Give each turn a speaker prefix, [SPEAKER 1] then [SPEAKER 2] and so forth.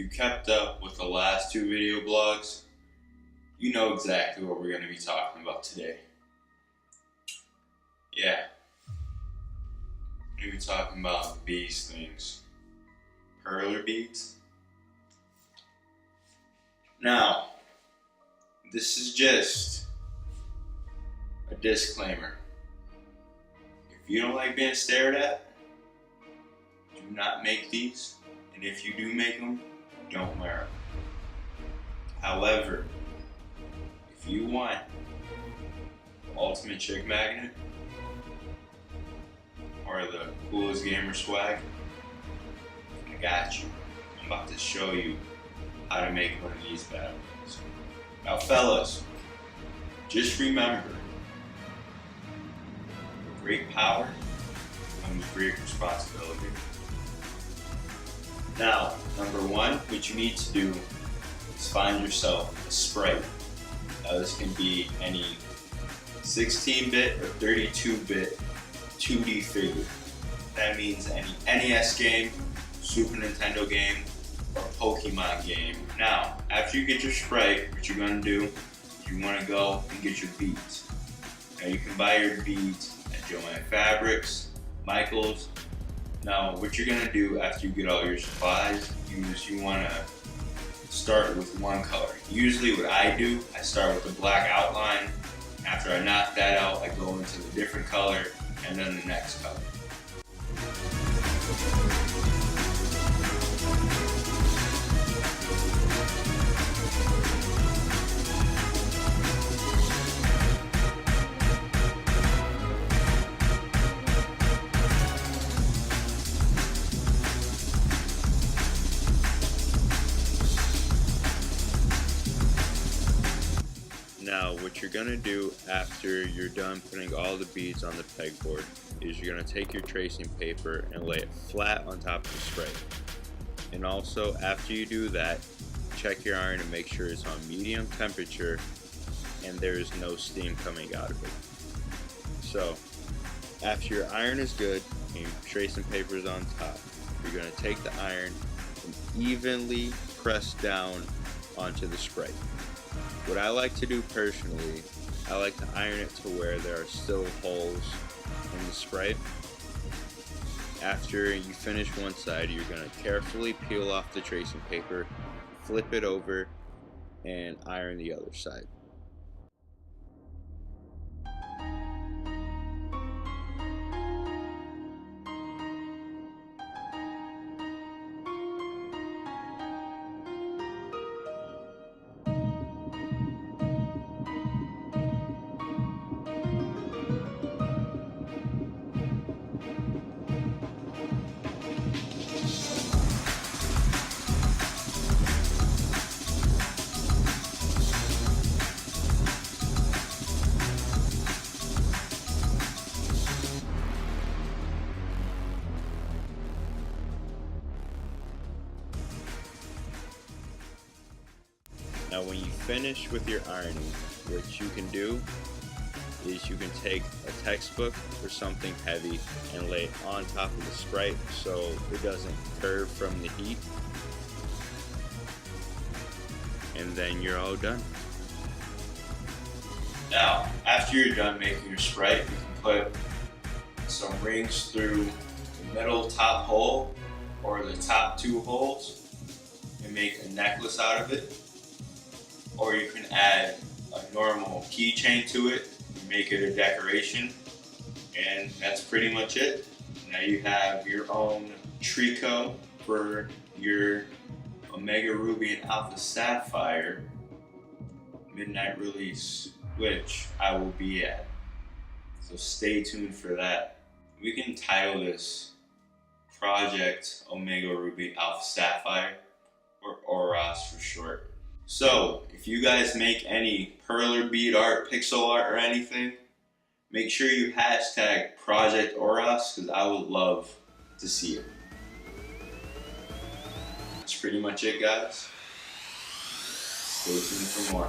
[SPEAKER 1] you kept up with the last two video blogs, you know exactly what we're going to be talking about today. Yeah, we're going to be talking about these things. Perler beads. Now, this is just a disclaimer. If you don't like being stared at, do not make these. And if you do make them, don't wear them. However, if you want the ultimate chick magnet or the coolest gamer swag, I got you. I'm about to show you how to make one of these bad boys. Now fellas, just remember, with great power comes great responsibility. Now, number one, what you need to do is find yourself a sprite. Now this can be any 16-bit or 32-bit 2D figure. That means any NES game, Super Nintendo game, or Pokemon game. Now, after you get your sprite, what you're going to do is you want to go and get your beads. Now you can buy your beads at Joanne Fabrics, Michael's. Now, what you're going to do after you get all your supplies is you want to start with one color. Usually what I do, I start with the black outline. After I knock that out, I go into the different color and then the next color. Now, what you're going to do after you're done putting all the beads on the pegboard is you're going to take your tracing paper and lay it flat on top of the sprite. And also, after you do that, check your iron and make sure it's on medium temperature and there's no steam coming out of it. So, after your iron is good and your tracing paper is on top, you're going to take the iron and evenly press down onto the sprite. What I like to do personally, I like to iron it to where there are still holes in the sprite. After you finish one side, you're going to carefully peel off the tracing paper, flip it over, and iron the other side. Now when you finish with your ironing, what you can do is you can take a textbook or something heavy and lay it on top of the sprite so it doesn't curve from the heat. And then you're all done. Now, after you're done making your sprite, you can put some rings through the middle top hole or the top two holes and make a necklace out of it. Or you can add a normal keychain to it and make it a decoration. And that's pretty much it. Now you have your own tricot for your Omega Ruby and Alpha Sapphire midnight release, which I will be at. So stay tuned for that. We can title this Project Omega Ruby Alpha Sapphire, or Oros for short. So, if you guys make any Perler bead art, pixel art, or anything, make sure you hashtag Project Oros, because I would love to see it. That's pretty much it, guys. Stay tuned for more.